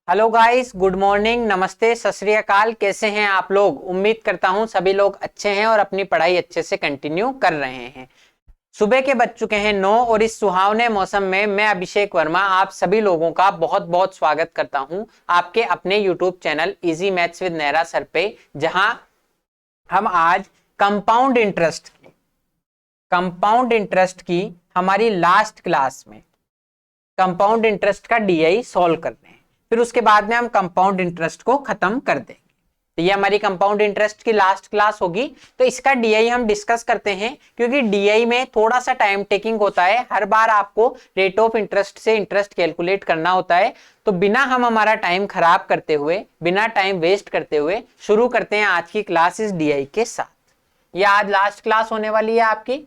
Hello guys, good morning, नमस्ते, सत श्री अकाल। कैसे हैं आप लोग? उम्मीद करता हूं सभी लोग अच्छे हैं और अपनी पढ़ाई अच्छे से कंटिन्यू कर रहे हैं। सुबह के बज चुके हैं 9 और इस सुहावने मौसम में मैं अभिषेक वर्मा आप सभी लोगों का बहुत बहुत स्वागत करता हूं आपके अपने YouTube channel easy maths with Nehra sir पे, जहां हम आज कंपाउंड इंटरेस्ट की हमारी लास्ट क्लास में कंपाउंड इंटरेस्ट का डीआई सॉल्व करते हैं। फिर उसके बाद में हम कंपाउंड इंटरेस्ट को खत्म कर देंगे। तो ये हमारी कंपाउंड इंटरेस्ट की लास्ट क्लास होगी। तो इसका डीआई हम डिस्कस करते हैं, क्योंकि डीआई में थोड़ा सा टाइम टेकिंग होता है। हर बार आपको रेट ऑफ इंटरेस्ट से इंटरेस्ट कैलकुलेट करना होता है। तो बिना हम हमारा टाइम खराब करते हुए, बिना टाइम वेस्ट करते हुए शुरू करते हैं आज की क्लास इस डीआई के साथ। ये आज लास्ट क्लास होने वाली है आपकी।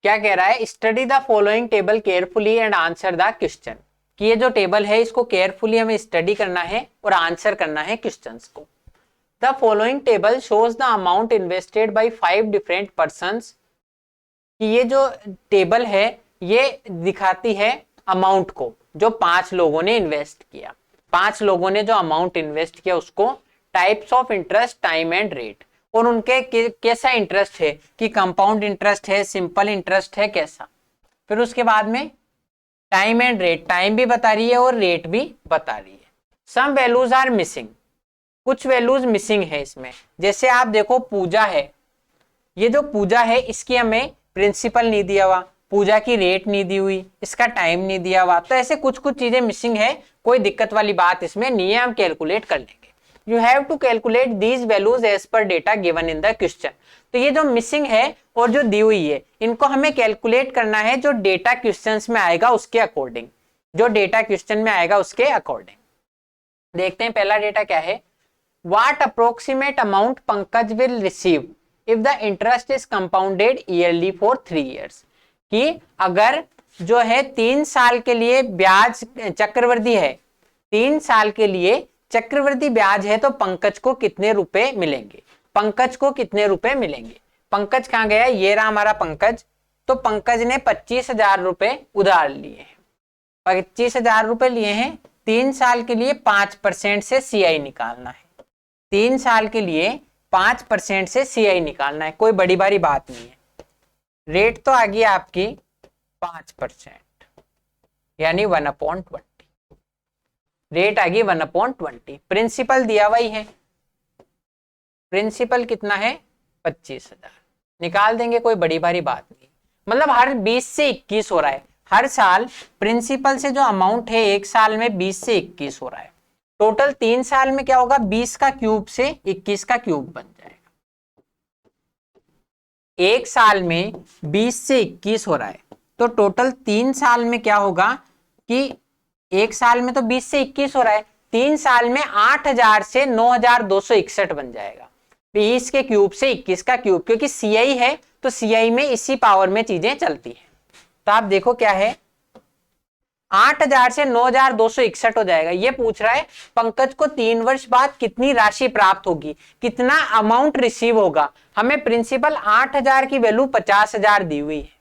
क्या कह रहा है? Study the following table carefully and answer the question. कि ये जो टेबल है इसको केयरफुली हमें स्टडी करना है और आंसर करना है क्वेश्चंस को। The following table shows the amount invested bye 5 different persons. कि ये जो टेबल है ये दिखाती है अमाउंट को जो 5 लोगों ने इन्वेस्ट किया। 5 लोगों ने जो अमाउंट इन्वेस्ट किया उसको, types of interest, time and rate, और उनके कैसा इंटरेस्ट है, कि कंपाउंड इंटरेस्ट है, सिंपल इंटरेस्ट है, कैसा। फिर उसके बाद में टाइम एंड रेट, टाइम भी बता रही है और रेट भी बता रही है। सम वैल्यूज आर मिसिंग, कुछ वैल्यूज मिसिंग है इसमें। जैसे आप देखो पूजा है, ये जो पूजा है इसकी हमें प्रिंसिपल नहीं दिया हुआ, पूजा की रेट नहीं दी हुई, इसका टाइम नहीं दिया हुआ। तो ऐसे कुछ कुछ चीजें मिसिंग है, कोई दिक्कत वाली बात इसमें नहीं है, हम कैलकुलेट कर लेंगे। You have to calculate these values as per data given in the question। तो ये जो मिसिंग है और जो दी हुई है इनको हमें कैलकुलेट करना है जो डेटा क्वेश्चंस में आएगा उसके अकॉर्डिंग, जो डेटा क्वेश्चन में आएगा उसके अकॉर्डिंग। देखते हैं पहला डेटा क्या है। What approximate amount Pankaj will receive if the interest is compounded yearly for 3 years। कि अगर जो है 3 साल के लिए ब्याज चक्रवृद्धि है, 3 साल के लिए चक्रवृद्धि ब्याज है, तो पंकज को कितने रुपए मिलेंगे। पंकज को कितने रुपए मिलेंगे। पंकज कहां गया? ये रहा हमारा पंकज। तो पंकज ने 25,000 रुपए उधार लिए हैं। 25,000 रुपए लिए हैं। 3 साल के लिए 5% से सीआई निकालना है। 3 साल के लिए 5% से सीआई निकालना है, कोई बड़ी बारी बात नहीं है। रेट तो आ गई आपकी 5%, यानी 1/20। रेट आ गई 1/20। प्रिंसिपल दिया हुआ ही है, प्रिंसिपल कितना है? 25,000। निकाल देंगे, कोई बड़ी भारी बात नहीं। मतलब हर 20 से 21 हो रहा है। हर साल प्रिंसिपल से जो अमाउंट है एक साल में 20 से 21 हो रहा है। टोटल 3 साल में क्या होगा? 20 का क्यूब से 21 का क्यूब बन जाएगा। एक साल में 20 से 21 हो रहा है, तो टोटल 3 साल में क्या होगा कि एक साल में तो 20 से 21 हो रहा है, 3 साल में 8,000 से 9,261 बन जाएगा। 20 के क्यूब से 21 का क्यूब, क्योंकि सीआई है तो सीआई में इसी पावर में चीजें चलती है। तो आप देखो क्या है, 8,000 से 9,261 हो जाएगा। ये पूछ रहा है पंकज को 3 वर्ष बाद कितनी राशि प्राप्त होगी, कितना अमाउंट रिसीव होगा। हमें प्रिंसिपल 8,000 की वैल्यू 50,000 दी हुई है।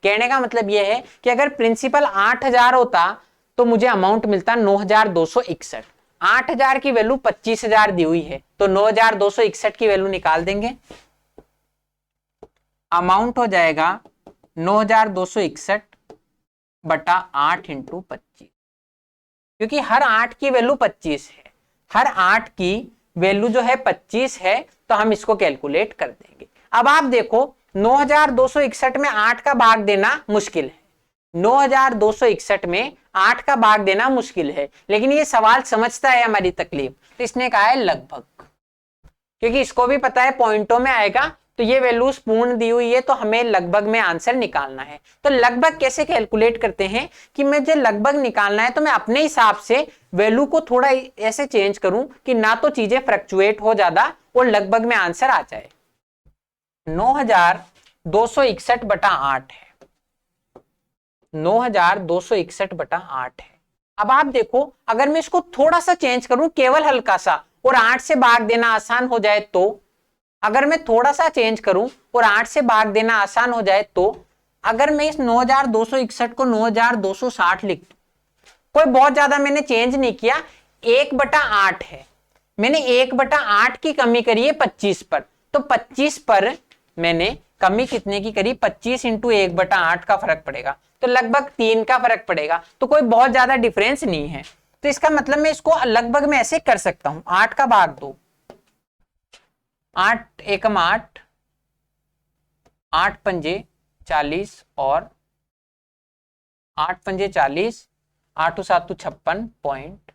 कहने का मतलब यह है कि अगर प्रिंसिपल 8,000 होता तो मुझे अमाउंट मिलता 9,261। 8,000 की वैल्यू 25,000 दी हुई है, तो 9,261 की वैल्यू निकाल देंगे। अमाउंट हो जाएगा 9,261 बटा 8 इंटू 25, क्योंकि हर 8 की वैल्यू 25 है। हर 8 की वैल्यू जो है 25 है, तो हम इसको कैलकुलेट कर देंगे। अब आप देखो 9,261 में 8 का भाग देना मुश्किल है। 9,261 में 8 का भाग देना मुश्किल है, लेकिन ये सवाल समझता है हमारी तकलीफ, तो इसने कहा है लगभग, क्योंकि इसको भी पता है पॉइंटों में आएगा। तो ये वैल्यूज पूर्ण दी हुई है, तो हमें लगभग में आंसर निकालना है। तो लगभग कैसे कैलकुलेट करते हैं कि मुझे लगभग निकालना है, तो मैं अपने हिसाब से वैल्यू को थोड़ा ऐसे चेंज करूं कि ना तो चीजें फ्लक्चुएट हो ज्यादा और लगभग में आंसर आ जाए। 9,261 बटा 8 है, 9,261 बटा 8 है। अब आप देखो अगर मैं इसको थोड़ा सा चेंज करूं, केवल हल्का सा, और 8 से भाग देना आसान हो जाए, तो अगर मैं थोड़ा सा चेंज करूं और 8 से भाग देना आसान हो जाए, तो अगर मैं इस 9,261 को 9,260 लिख दूं, कोई बहुत ज्यादा मैंने चेंज नहीं किया, 1/8 है, मैंने 1/8 की कमी करी है 25 पर, तो 25 पर मैंने कमी कितने की करी, 25 इंटू 1/8 का फर्क पड़ेगा, तो लगभग 3 का फर्क पड़ेगा, तो कोई बहुत ज्यादा डिफरेंस नहीं है। तो इसका मतलब मैं इसको लगभग मैं ऐसे कर सकता हूं, 8 का भाग 2, 8 एकम 8, 8 पंजे 40 और 8 पंजे 40, 8 7 56.5,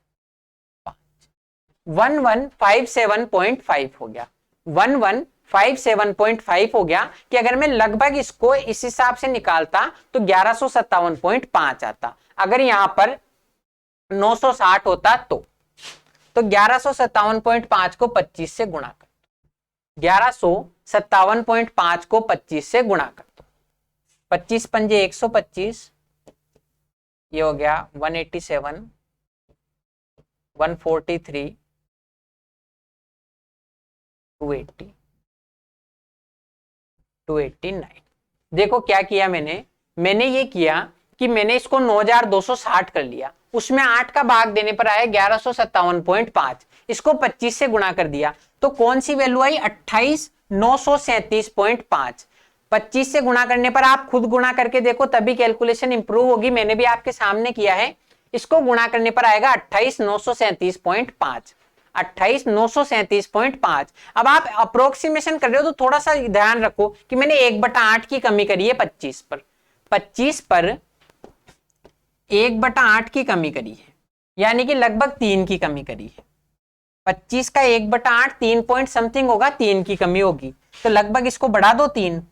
1157.5 हो गया, 1157.5 हो गया कि अगर मैं लगभग इसको इस हिसाब से निकालता तो 1157.5 आता। अगर यहां पर 960 होता तो 1157.5 को 25 से गुणा कर दो, 1157.5 को 25 से गुणा कर दो, 25 पंजे 125, ये हो गया 187, 143, 280, 289। देखो क्या किया मैंने ये किया कि मैंने इसको 9260 कर लिया, उसमें 8 का भाग देने पर आया 1157.5, इसको 25 से गुणा कर दिया, तो कौन सी वैल्यू आई, 28,937.5। 25 से गुणा करने पर आप खुद गुणा करके देखो तभी कैलकुलेशन इंप्रूव होगी, मैंने भी आपके सामने किया है। इसको गुणा करने पर आएगा 28,937.5, 28,937.5। अब आप अप्रोक्सीमेशन कर रहे हो तो थोड़ा सा ध्यान रखो कि मैंने 1/8 की कमी करी है 25 पर, 25 पर 1/8 की कमी करी है, यानी कि लगभग 3 की कमी करी है। 25 का 1/8 3 पॉइंट समथिंग होगा, 3 की कमी होगी, तो लगभग इसको बढ़ा दो 3,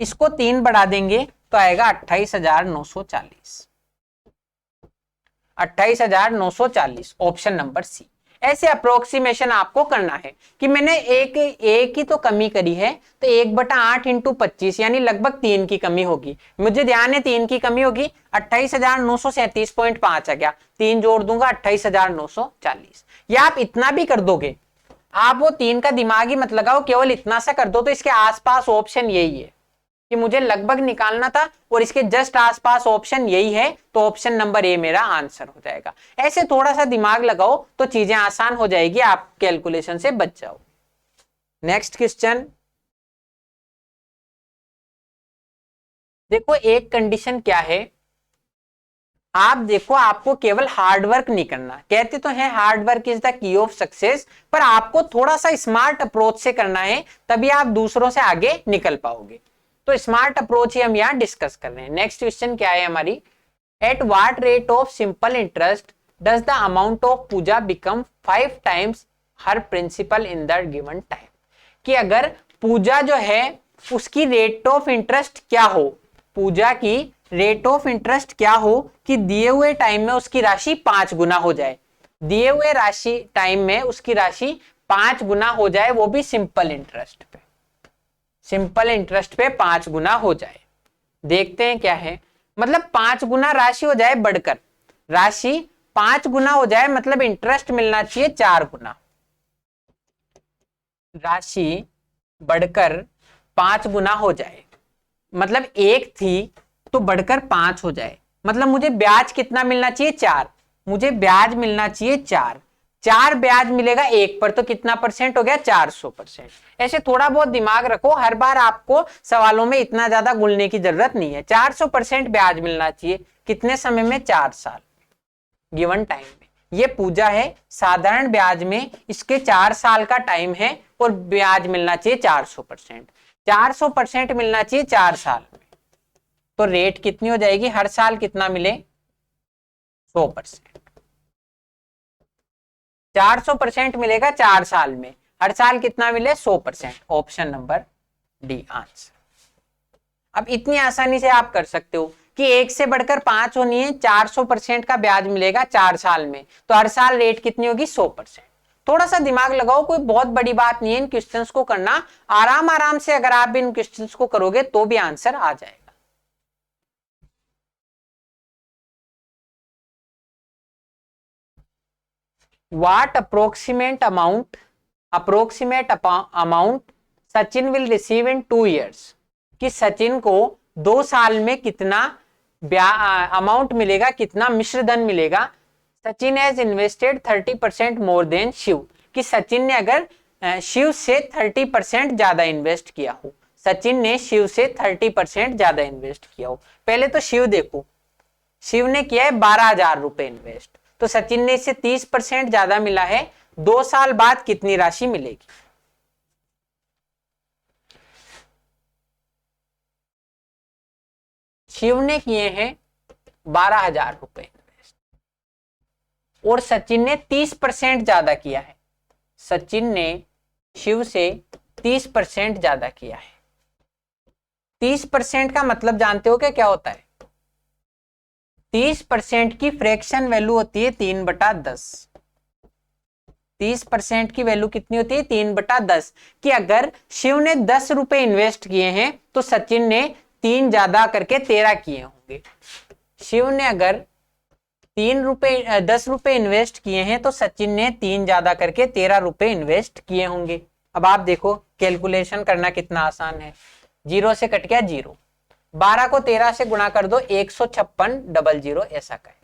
इसको 3 बढ़ा देंगे तो आएगा 28,940, 28,940, ऑप्शन नंबर सी। ऐसे अप्रोक्सीमेशन आपको करना है कि मैंने एक ही तो कमी करी है, तो 1/8 इंटू 25 यानी लगभग 3 की कमी होगी, मुझे ध्यान है 3 की कमी होगी, 28,937.5 आ गया, 3 जोड़ दूंगा 28,940। या आप इतना भी कर दोगे, आप वो 3 का दिमाग ही मत लगाओ, केवल इतना सा कर दो, तो इसके आसपास ऑप्शन यही है कि मुझे लगभग निकालना था और इसके जस्ट आसपास ऑप्शन यही है, तो ऑप्शन नंबर ए मेरा आंसर हो जाएगा। ऐसे थोड़ा सा दिमाग लगाओ तो चीजें आसान हो जाएगी, आप कैलकुलेशन से बच जाओ। नेक्स्ट क्वेश्चन देखो, एक कंडीशन क्या है, आप देखो आपको केवल हार्डवर्क नहीं करना, कहते तो हैं hard work is the key of success, पर आपको थोड़ा सा स्मार्ट अप्रोच से करना है, तभी आप दूसरों से आगे निकल पाओगे। तो स्मार्ट अप्रोच ही हम यहां डिस्कस कर रहे हैं। नेक्स्ट क्वेश्चन क्या है हमारी, at what rate of simple interest does the amount of Puja become 5 times her principal in the given time. कि अगर पूजा जो है उसकी रेट ऑफ इंटरेस्ट क्या हो, पूजा की रेट ऑफ इंटरेस्ट क्या हो कि दिए हुए टाइम में उसकी राशि 5 गुना हो जाए, दिए हुए राशि टाइम में उसकी राशि 5 गुना हो जाए, वो भी सिंपल इंटरेस्ट पे, सिंपल इंटरेस्ट पे 5 गुना हो जाए। देखते हैं क्या है, मतलब 5 गुना राशि हो जाए बढ़कर, राशि 5 गुना हो जाए मतलब इंटरेस्ट मिलना चाहिए 4 गुना, राशि बढ़कर 5 गुना हो जाए, मतलब 1 थी तो बढ़कर 5 हो जाए, मतलब मुझे ब्याज कितना मिलना चाहिए 4, मुझे ब्याज मिलना चाहिए 4 ब्याज मिलेगा 1 पर, तो कितना परसेंट हो गया 400%। ऐसे थोड़ा बहुत दिमाग रखो, हर बार आपको सवालों में इतना ज्यादा गुलने की जरूरत नहीं है। 400% ब्याज मिलना चाहिए, कितने समय में, 4 साल गिवन टाइम में। ये पूजा है, साधारण ब्याज में इसके 4 साल का टाइम है और ब्याज मिलना चाहिए 400%, 400% मिलना चाहिए 4 साल में, तो रेट कितनी हो जाएगी, हर साल कितना मिले 100%, 400% मिलेगा 4 साल में, हर साल कितना मिले 100%, ऑप्शन नंबर डी आंसर। अब इतनी आसानी से आप कर सकते हो कि 1 से बढ़कर 5 होनी है, 400% का ब्याज मिलेगा 4 साल में, तो हर साल रेट कितनी होगी 100%। थोड़ा सा दिमाग लगाओ, कोई बहुत बड़ी बात नहीं है इन क्वेश्चंस को करना, आराम आराम से अगर आप इन क्वेश्चंस को करोगे तो भी आंसर आ जाएगा। What approximate amount Sachin will receive in 2 years, कि सचिन को 2 साल में कितना अमाउंट मिलेगा, कितना मिश्र धन मिलेगा, Sachin has invested 30% more than Shiv, कि सचिन ने अगर शिव से 30% ज्यादा इन्वेस्ट किया हो, सचिन ने शिव से 30% ज्यादा इन्वेस्ट किया हो। पहले तो शिव देखो, शिव ने किया है 12,000 रुपए इन्वेस्ट, तो सचिन ने इससे 30% ज्यादा मिला है। 2 साल बाद कितनी राशि मिलेगी? शिव ने किए हैं 12,000 रुपए इन्वेस्ट और सचिन ने 30% ज्यादा किया है। सचिन ने शिव से 30% ज्यादा किया है। 30% का मतलब जानते हो क्या होता है? 30% की फ्रैक्शन वैल्यू होती है 3/10। 30% की वैल्यू कितनी होती है? 3/10। कि अगर शिव ने 10 रुपए इन्वेस्ट किए हैं तो सचिन ने 3 ज्यादा करके 13 किए होंगे। शिव ने अगर 10 रुपए इन्वेस्ट किए हैं तो सचिन ने 3 ज्यादा करके 13 रुपए इन्वेस्ट किए होंगे। अब आप देखो कैलकुलेशन करना कितना आसान है। 0 से कट गया 0, 12 को 13 से गुणा कर दो, 156 ऐसा कहे।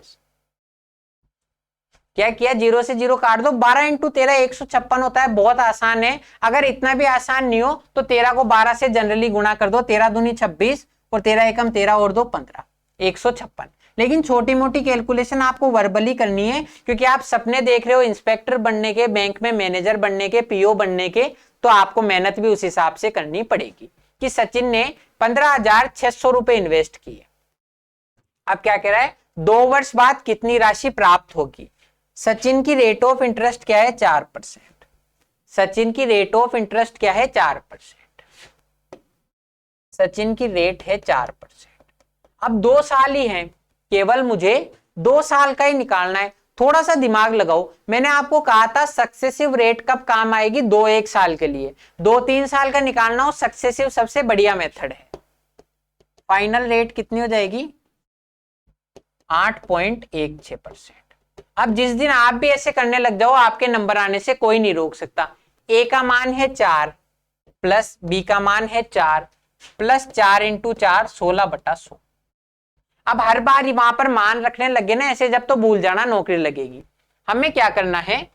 क्या किया? 0 से 0 काट दो, 12 × 13 156 होता है। बहुत आसान है। अगर इतना भी आसान नहीं हो तो 13 को 12 से जनरली गुणा कर दो, 13 दूनी 26 और 13 एकम 13 और 2 15, 156। लेकिन छोटी मोटी कैलकुलेशन आपको वर्बली करनी है, क्योंकि आप सपने देख रहे हो इंस्पेक्टर बनने के, बैंक में मैनेजर बनने के, पीओ बनने के, तो आपको मेहनत भी उस हिसाब से करनी पड़ेगी। कि सचिन ने 15,600 रुपए इन्वेस्ट किए। अब क्या कह रहा है? 2 वर्ष बाद कितनी राशि प्राप्त होगी? सचिन की रेट ऑफ इंटरेस्ट क्या है? 4%। सचिन की रेट ऑफ इंटरेस्ट क्या है? 4%। सचिन की रेट है 4%। अब 2 साल ही हैं, केवल मुझे 2 साल का ही निकालना है। थोड़ा सा दिमाग लगाओ। मैंने आपको कहा था सक्सेसिव रेट कब काम आएगी? 2-1 साल के लिए। 2-3 साल का निकालना हो, सक्सेसिव सबसे बढ़िया मेथड है। फाइनल रेट कितनी हो जाएगी? 8.16%। अब जिस दिन आप भी ऐसे करने लग जाओ, आपके नंबर आने से कोई नहीं रोक सकता। ए का मान है 4 प्लस बी का मान है 4 प्लस 4 × 4 16/100। अब हर बार वहां पर मान रखने लगे ना ऐसे, जब तो भूल जाना, नौकरी लगेगी। हमें क्या करना है?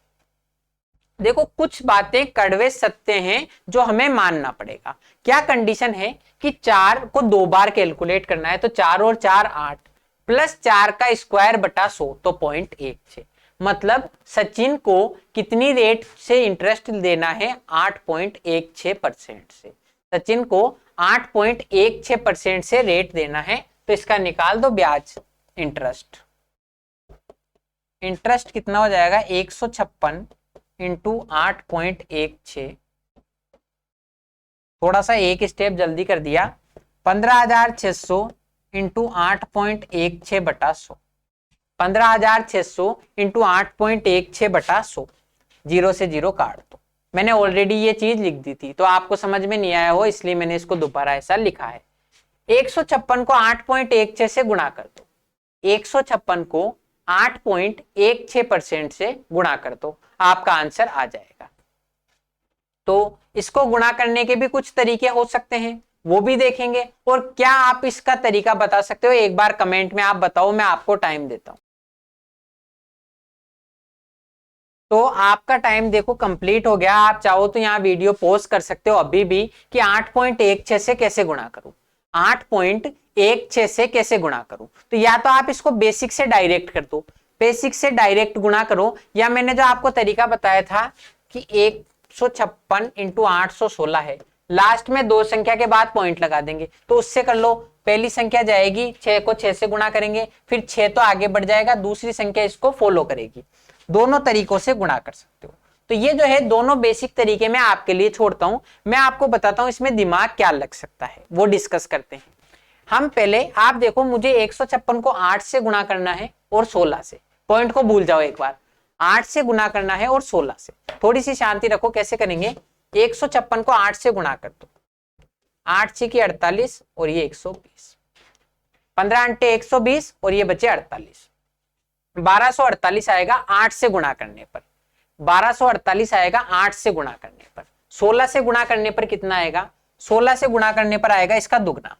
देखो कुछ बातें कड़वे सत्य हैं जो हमें मानना पड़ेगा। क्या कंडीशन है? कि 4 को 2 बार कैलकुलेट करना है, तो 4 और 4 8 प्लस 4 का स्क्वायर बटा 100 तो 0.16। मतलब सचिन को कितनी रेट से इंटरेस्ट देना है? 8.16% से। सचिन को 8.16% से रेट देना है, तो इसका निकाल दो ब्याज। इंटरेस्ट कितना हो जाएगा? 156 × 8.16। थोड़ा सा एक स्टेप जल्दी कर दिया। 15,600 × 8.16/100। 15,600 × 8.16/100। 0 से 0 काट दो। मैंने ऑलरेडी ये चीज लिख दी थी, तो आपको समझ में नहीं आया हो, इसलिए मैंने इसको दोबारा ऐसा लिखा है। 156 को 8.16 से गुणा कर दो। 156 को 8.16% से गुणा कर दो, आपका आंसर आ जाएगा। तो इसको गुणा करने के भी कुछ तरीके हो सकते हैं, वो भी देखेंगे। और क्या आप इसका तरीका बता सकते हो? एक बार कमेंट में आप बताओ, मैं आपको टाइम देता हूं। तो आपका टाइम देखो कंप्लीट हो गया। आप चाहो तो यहाँ वीडियो पॉज कर सकते हो अभी भी, कि 8.16 से कैसे गुणा करूं, 8.16 से कैसे गुणा करूं। तो या तो आप इसको बेसिक से डायरेक्ट कर दो, बेसिक से डायरेक्ट गुणा करो, या मैंने जो आपको तरीका बताया था कि 156 × 816 है, लास्ट में 2 संख्या के बाद पॉइंट लगा देंगे, तो उससे कर लो। पहली संख्या जाएगी, 6 को 6 से गुणा करेंगे, फिर 6 तो आगे बढ़ जाएगा, दूसरी संख्या इसको फॉलो करेगी। दोनों तरीकों से गुणा कर सकते हो। तो ये जो है दोनों बेसिक तरीके मैं आपके लिए छोड़ता हूं, मैं आपको बताता हूं इसमें दिमाग क्या लग सकता है, वो डिस्कस करते हैं। हम पहले, आप देखो, मुझे 156 को 8 से गुणा करना है और 16 से। पॉइंट को भूल जाओ एक बार, 8 से गुणा करना है और 16 से। थोड़ी सी शांति रखो, कैसे करेंगे? 156 को 8 से गुणा कर दो, 8 6 की 48 और ये 120, 15 × 120 और ये बचे 48। 1248 आएगा 8 से गुणा करने पर। 1248 आएगा 8 से गुणा करने पर। 16 से गुणा करने पर कितना आएगा? 16 से गुणा करने पर आएगा इसका दुगना।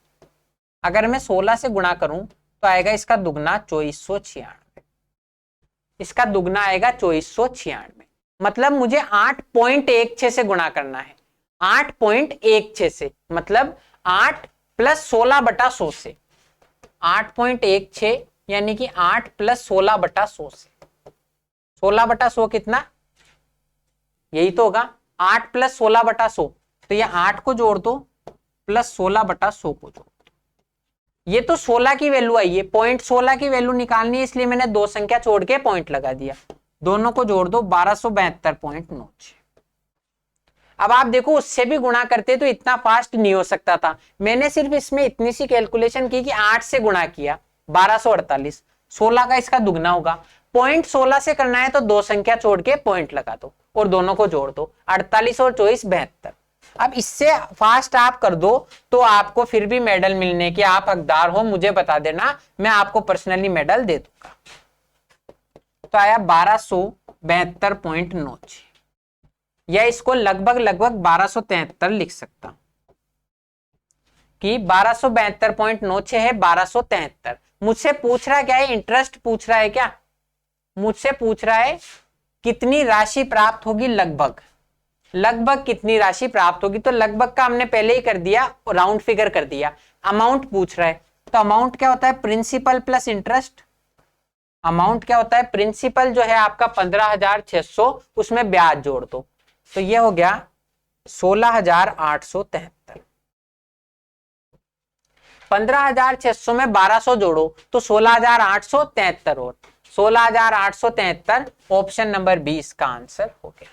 अगर मैं 16 से गुणा करूं तो आएगा इसका दुगना 2496। इसका दुगना आएगा 2496। मतलब मुझे 8.16 से गुणा करना है, 8.16 से, मतलब 8 प्लस 16/100 से, 8.16 यानी कि 8 प्लस 16/100 से। 16/100 कितना, यही तो होगा, 8 प्लस 16/100, तो ये 8 को जोड़ दो प्लस 16/100 को जोड़ दो। ये तो 16 की वैल्यू आई है, 0.16 की वैल्यू निकालनी है, इसलिए मैंने दो संख्या छोड़ के पॉइंट लगा दिया। दोनों को जोड़ दो 1272.96। अब आप देखो उससे भी गुणा करते तो इतना फास्ट नहीं हो सकता था, मैंने सिर्फ इसमें इतनी सी कैलकुलेशन की कि 8 से गुणा किया 1248, 16 का इसका दुगना होगा। 0.16 से करना है तो दो संख्या छोड़ के पॉइंट लगा दो और दोनों को जोड़ दो, 48 और 24 72। अब इससे फास्ट आप कर दो तो आपको फिर भी मेडल मिलने के आप हकदार हो, मुझे बता देना, मैं आपको पर्सनली मेडल दे दूंगा। तो आया 1272.96, या इसको लगभग 1273 लिख सकता कि 1272.96 है 1273। मुझसे पूछ रहा क्या है, इंटरेस्ट पूछ रहा है क्या, मुझसे पूछ रहा है कितनी राशि प्राप्त होगी, लगभग कितनी राशि प्राप्त होगी। तो लगभग का हमने पहले ही कर दिया, राउंड फिगर कर दिया। अमाउंट पूछ रहा है, तो अमाउंट क्या होता है, प्रिंसिपल प्लस इंटरेस्ट। अमाउंट क्या होता है, प्रिंसिपल जो है आपका 15,600, उसमें ब्याज जोड़ दो, तो ये हो गया 16,873। 15,600 में 1200 जोड़ो तो 16,873 और 16,873, ऑप्शन नंबर 20 का आंसर हो गया।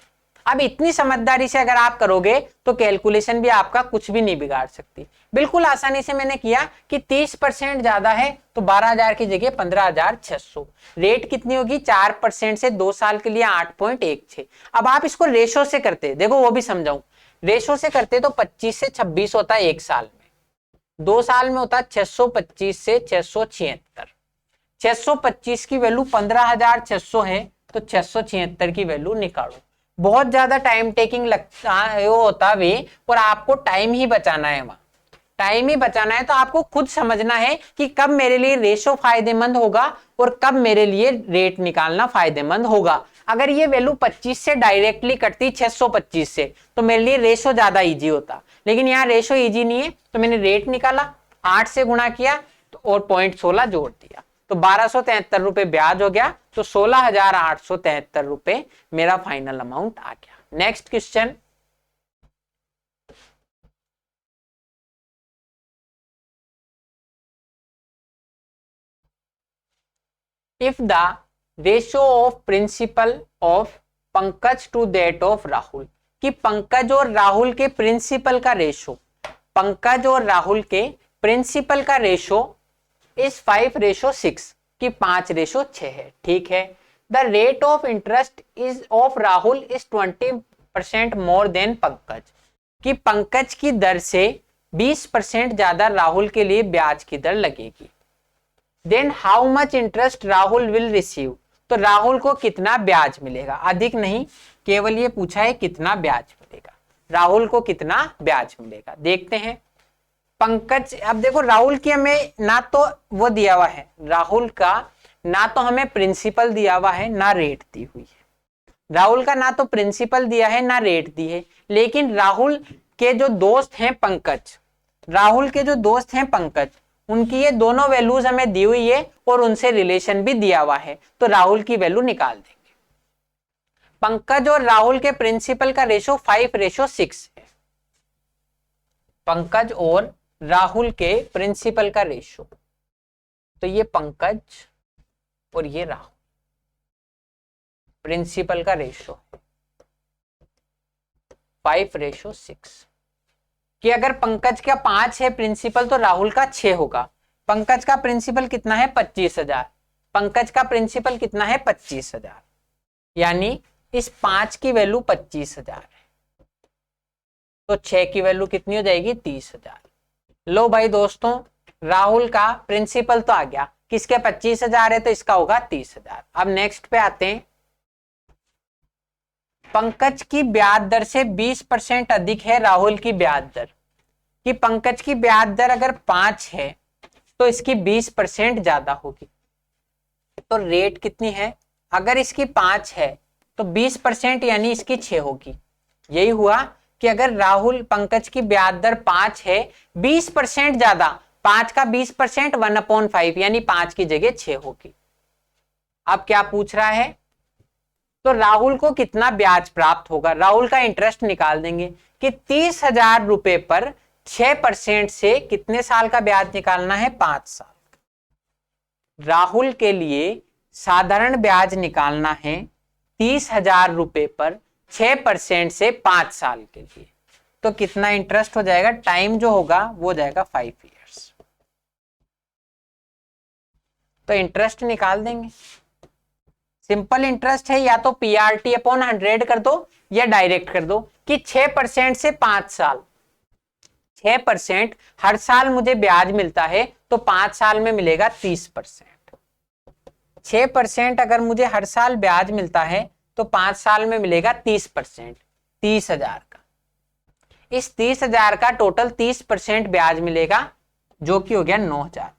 अब इतनी समझदारी से अगर आप करोगे तो कैलकुलेशन भी आपका कुछ भी नहीं बिगाड़ सकती। बिल्कुल आसानी से मैंने किया कि 30% ज्यादा है तो 12,000 की जगह 15,600। रेट कितनी होगी, 4% से 2 साल के लिए 8.16। अब आप इसको रेशो से करते, देखो वो भी समझाऊं, रेशो से करते तो 25 से 26 होता है 1 साल में, 2 साल में होता है 625 से 676। 625 की वैल्यू 15,600 है तो 676 की वैल्यू निकालो। बहुत ज्यादा टाइम टेकिंग लगता है वो होता वे, और आपको टाइम ही बचाना है, वहां टाइम ही बचाना है। तो आपको खुद समझना है कि कब मेरे लिए रेशो फायदेमंद होगा और कब मेरे लिए रेट निकालना फायदेमंद होगा। अगर ये वैल्यू 25 से डायरेक्टली कटती 625 से तो मेरे लिए रेशो ज्यादा इजी होता, लेकिन यहाँ रेशो इजी नहीं है, तो मैंने रेट निकाला, 8 से गुणा किया तो और 0.16 जोड़ दिया, तो 1273 रुपए ब्याज हो गया, तो 16,873 रुपए मेरा फाइनल अमाउंट आ गया। Next question, if the ratio of principal of Pankaj to that of Rahul, कि पंकज और राहुल के प्रिंसिपल का रेशो, पंकज और राहुल के प्रिंसिपल का रेशो इज 5:6, कि 5:6 है, ठीक है। The rate of interest is of Rahul is 20% more than Pankaj, कि पंकज की दर से 20% ज्यादा राहुल के लिए ब्याज की दर लगेगी। Then how much interest Rahul will receive, तो राहुल को कितना ब्याज मिलेगा, अधिक नहीं, केवल ये पूछा है कितना ब्याज मिलेगा, राहुल को कितना ब्याज मिलेगा। देखते हैं पंकज, अब देखो राहुल की हमें ना तो वो दिया हुआ है, राहुल का ना तो हमें प्रिंसिपल दिया हुआ है ना रेट दी हुई है। राहुल का ना तो प्रिंसिपल दिया है ना रेट दी है, लेकिन राहुल के जो दोस्त हैं पंकज, राहुल के जो दोस्त हैं पंकज, उनकी ये दोनों वैल्यूज हमें दी हुई है और उनसे रिलेशन भी दिया हुआ है, तो राहुल की वैल्यू निकाल देंगे। पंकज और राहुल के प्रिंसिपल का रेशो 5:6 है, पंकज और राहुल के प्रिंसिपल का रेशो, तो ये पंकज और ये राहुल प्रिंसिपल का रेशो है 5:6, कि अगर पंकज का 5 है प्रिंसिपल तो राहुल का 6 होगा। पंकज का प्रिंसिपल कितना है 25,000, पंकज का प्रिंसिपल कितना है 25,000, यानी इस 5 की वैल्यू 25,000 है, तो 6 की वैल्यू कितनी हो जाएगी 30,000। लो भाई दोस्तों, राहुल का प्रिंसिपल तो आ गया, किसके 25,000 है तो इसका होगा 30,000। अब नेक्स्ट पे आते हैं, पंकज की ब्याज दर से 20% अधिक है राहुल की ब्याज दर, कि पंकज की ब्याज दर अगर 5 है तो इसकी 20% ज्यादा होगी, तो रेट कितनी है अगर इसकी 5 है तो 20% यानी इसकी 6 होगी। यही हुआ कि अगर राहुल पंकज की ब्याज दर 5 है, 20% ज्यादा, 5 का 20% 1/5 यानी 5 की जगह 6 होगी। अब क्या पूछ रहा है, तो राहुल को कितना ब्याज प्राप्त होगा, राहुल का इंटरेस्ट निकाल देंगे कि 30,000 रुपए पर 6% से कितने साल का ब्याज निकालना है, 5 साल। राहुल के लिए साधारण ब्याज निकालना है 30,000 रुपए पर 6% से 5 साल के लिए। तो कितना इंटरेस्ट हो जाएगा, टाइम जो होगा वो हो जाएगा 5 ईयर्स। तो इंटरेस्ट निकाल देंगे। सिंपल इंटरेस्ट है, या तो PRT अपॉन 100 कर दो या डायरेक्ट कर दो कि 6% से 5 साल, 6% हर साल मुझे ब्याज मिलता है तो 5 साल में मिलेगा 30%। 6% अगर मुझे हर साल ब्याज मिलता है तो 5 साल में मिलेगा 30%, 30,000 का। इस 30,000 का टोटल 30% ब्याज मिलेगा, जो कि हो गया 9,000,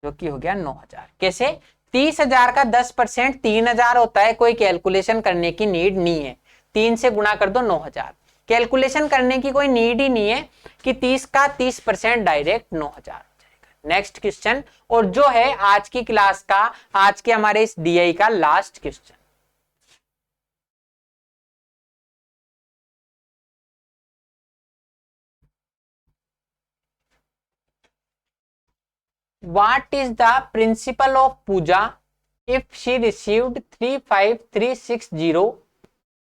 जो कि हो गया 9,000। कैसे, 30,000 का 10% 3,000 होता है, कोई कैलकुलेशन करने की नीड नहीं है। 3 से गुणा कर दो 9,000, कैलकुलेशन करने की कोई नीड ही नहीं है कि 30 का 30% डायरेक्ट 9,000 हो जाएगा। नेक्स्ट क्वेश्चन, और जो है आज की क्लास का, आज के हमारे इस DI का last question. What is the principal of Pooja if she received 35360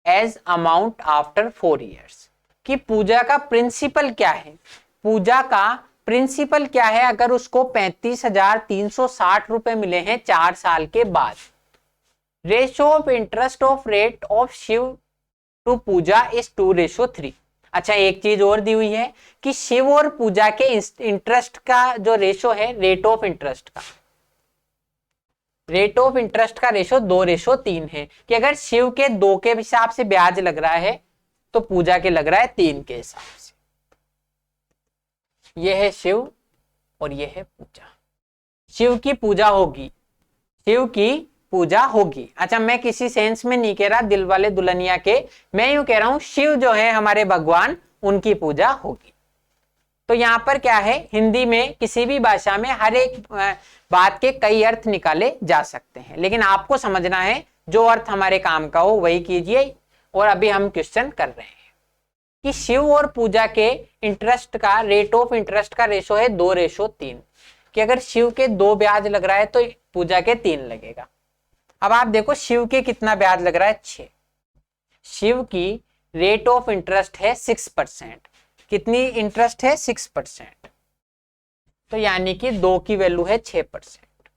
as amount after 4 years? कि पूजा का प्रिंसिपल क्या है, पूजा का प्रिंसिपल क्या है अगर उसको 35,360 रुपए मिले हैं 4 साल के बाद। Ratio of interest of rate of Shiv to Puja is 2:3। अच्छा, एक चीज और दी हुई है कि शिव और पूजा के इंटरेस्ट का जो रेशो है, रेट ऑफ इंटरेस्ट का, रेट ऑफ इंटरेस्ट का रेशो 2:3 है, कि अगर शिव के 2 के हिसाब से ब्याज लग रहा है तो पूजा के लग रहा है 3 के हिसाब से। यह है शिव और यह है पूजा। शिव की पूजा होगी, शिव की पूजा होगी। अच्छा, मैं किसी सेंस में नहीं कह रहा दिल वाले दुल्हनिया के, मैं यूं कह रहा हूं शिव जो है हमारे भगवान, उनकी पूजा होगी। तो यहां पर क्या है, हिंदी में किसी भी भाषा में हर एक बात के कई अर्थ निकाले जा सकते हैं, लेकिन आपको समझना है जो अर्थ हमारे काम का हो वही कीजिए। और अभी हम क्वेश्चन कर रहे हैं कि शिव और पूजा के इंटरेस्ट का, रेट ऑफ इंटरेस्ट का रेशो है 2:3, कि अगर शिव के 2 ब्याज लग रहा है तो पूजा के 3 लगेगा। अब आप देखो शिव के कितना ब्याज लग रहा है, 6। शिव की रेट ऑफ इंटरेस्ट है 6%, कितनी इंटरेस्ट है, 6%, तो यानी कि 2 की वैल्यू है 6%।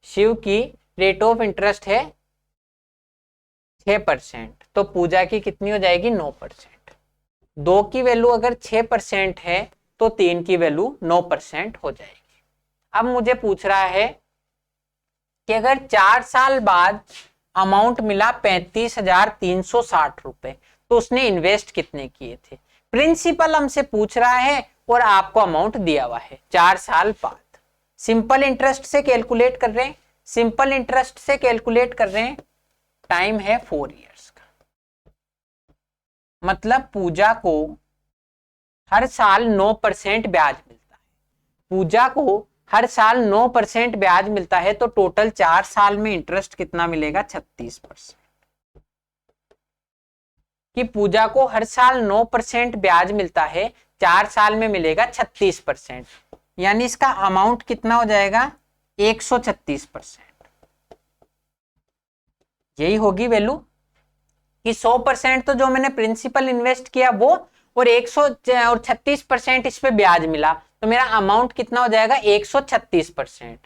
शिव की रेट ऑफ इंटरेस्ट है 6%, तो पूजा की कितनी हो जाएगी, 9%। 2 की वैल्यू अगर 6% है तो 3 की वैल्यू 9% हो जाएगी। अब मुझे पूछ रहा है कि अगर 4 साल बाद अमाउंट मिला 35,360 रुपए, तो उसने इन्वेस्ट कितने किए थे। प्रिंसिपल हमसे पूछ रहा है और आपको अमाउंट दिया हुआ है 4 साल बाद। सिंपल इंटरेस्ट से कैलकुलेट कर रहे हैं, सिंपल इंटरेस्ट से कैलकुलेट कर रहे हैं, टाइम है 4 इयर्स का। मतलब पूजा को हर साल 9% ब्याज मिलता है, पूजा को हर साल 9% ब्याज मिलता है, तो टोटल 4 साल में इंटरेस्ट कितना मिलेगा, 36%। कि पूजा को हर साल 9% ब्याज मिलता है, 4 साल में मिलेगा 36%, यानी इसका अमाउंट कितना हो जाएगा, 136%। यही होगी वैल्यू कि 100% तो जो मैंने प्रिंसिपल इन्वेस्ट किया वो, और 36% इस पे ब्याज मिला, तो मेरा अमाउंट कितना हो जाएगा, 136%।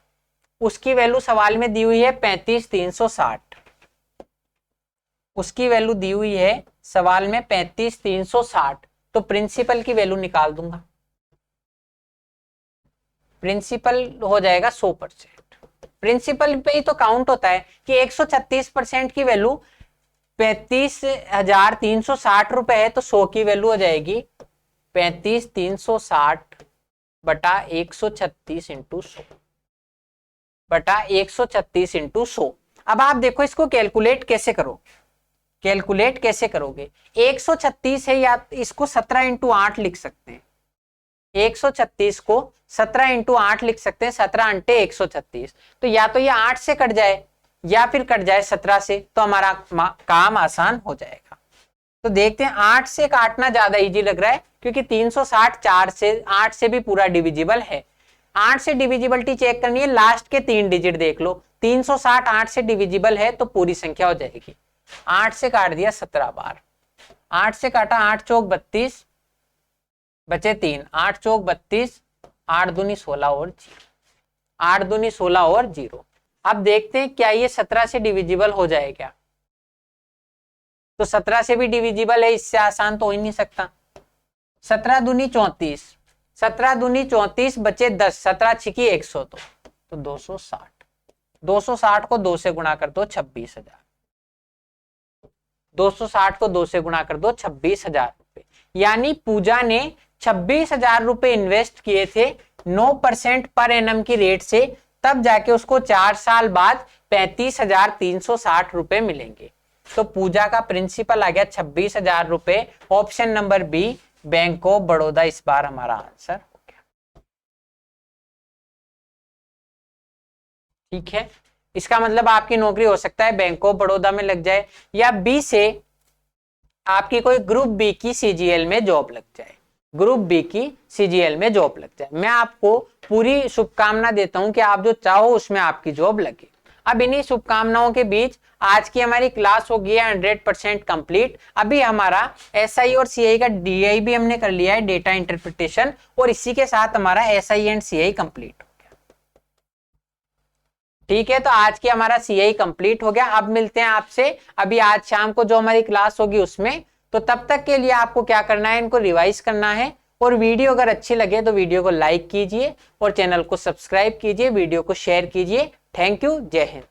उसकी वैल्यू सवाल में दी हुई है 35,360, उसकी वैल्यू दी हुई है सवाल में 35,360, तो प्रिंसिपल की वैल्यू निकाल दूंगा, प्रिंसिपल हो जाएगा 100%। प्रिंसिपल पे ही तो काउंट होता है कि 136% की वैल्यू 35,360 रुपए है, तो 100 की वैल्यू हो जाएगी 35,360 बटा 136 इंटू 100। बटा 136 इंटू 100। अब आप देखो इसको कैलकुलेट कैसे करोगे, कैलकुलेट कैसे करोगे। 136 है या इसको 17 इंटू 8 लिख सकते हैं, 136 को 17 इंटू 8 लिख सकते हैं, 17 अंटे 136। तो या तो ये 8 से कट जाए या फिर कट जाए 17 से, तो हमारा काम आसान हो जाएगा। तो देखते हैं 8 से काटना ज्यादा इजी लग रहा है क्योंकि 360 4 से 8 से भी पूरा डिविजिबल है। 8 से डिविजिबिलिटी चेक करनी है, लास्ट के 3 डिजिट देख लो। 360 8 से डिविजिबल है तो पूरी संख्या हो जाएगी। 8 से काट दिया 17 बार, 8 से काटा 8 चौक 32 बचे 3, 8 चौक 32, 8 दूनी 16 और 0, 8 दूनी 16 और 0। अब देखते हैं क्या ये 17 से डिविजिबल हो जाए क्या। तो 17 से भी डिविजिबल है, इससे आसान तो हो ही नहीं सकता। 17 दूनी 34, 17 दूनी 34 बचे 10, 17 छिकी 100 तो 260, 260 को 2 से गुणा कर दो 26,000, 260 को 2 से गुणा कर दो 26,000 रुपए। यानी पूजा ने 26,000 रुपए इन्वेस्ट किए थे 9% पर एनम की रेट से, तब जाके उसको 4 साल बाद 35,360 रुपए मिलेंगे। तो पूजा का प्रिंसिपल आ गया 26,000 रुपए। Option number B bank of Baroda इस बार हमारा आंसर हो गया। ठीक है, इसका मतलब आपकी नौकरी हो सकता है बैंक ऑफ बड़ौदा में लग जाए या बी से आपकी कोई ग्रुप बी की सीजीएल में जॉब लग जाए, ग्रुप बी की सीजीएल में जॉब लग जाए। मैं आपको पूरी शुभकामना देता हूं कि आप जो चाहो उसमें आपकी जॉब लगे। अब इन्हीं शुभकामनाओं के बीच आज की हमारी क्लास हो गई है 100% कंप्लीट। अभी हमारा एसआई और सीआई का डीआई भी हमने कर लिया है, डेटा इंटरप्रिटेशन, और इसी के साथ हमारा एसआई एंड सीआई कंप्लीट हो गया। ठीक है, तो आज की हमारा सीआई कंप्लीट हो गया। अब मिलते हैं आपसे अभी आज शाम को जो हमारी क्लास होगी उसमें। तो तब तक के लिए आपको क्या करना है, इनको रिवाइज करना है। और वीडियो अगर अच्छी लगे तो वीडियो को लाइक कीजिए और चैनल को सब्सक्राइब कीजिए, वीडियो को शेयर कीजिए। थैंक यू, जय हिंद।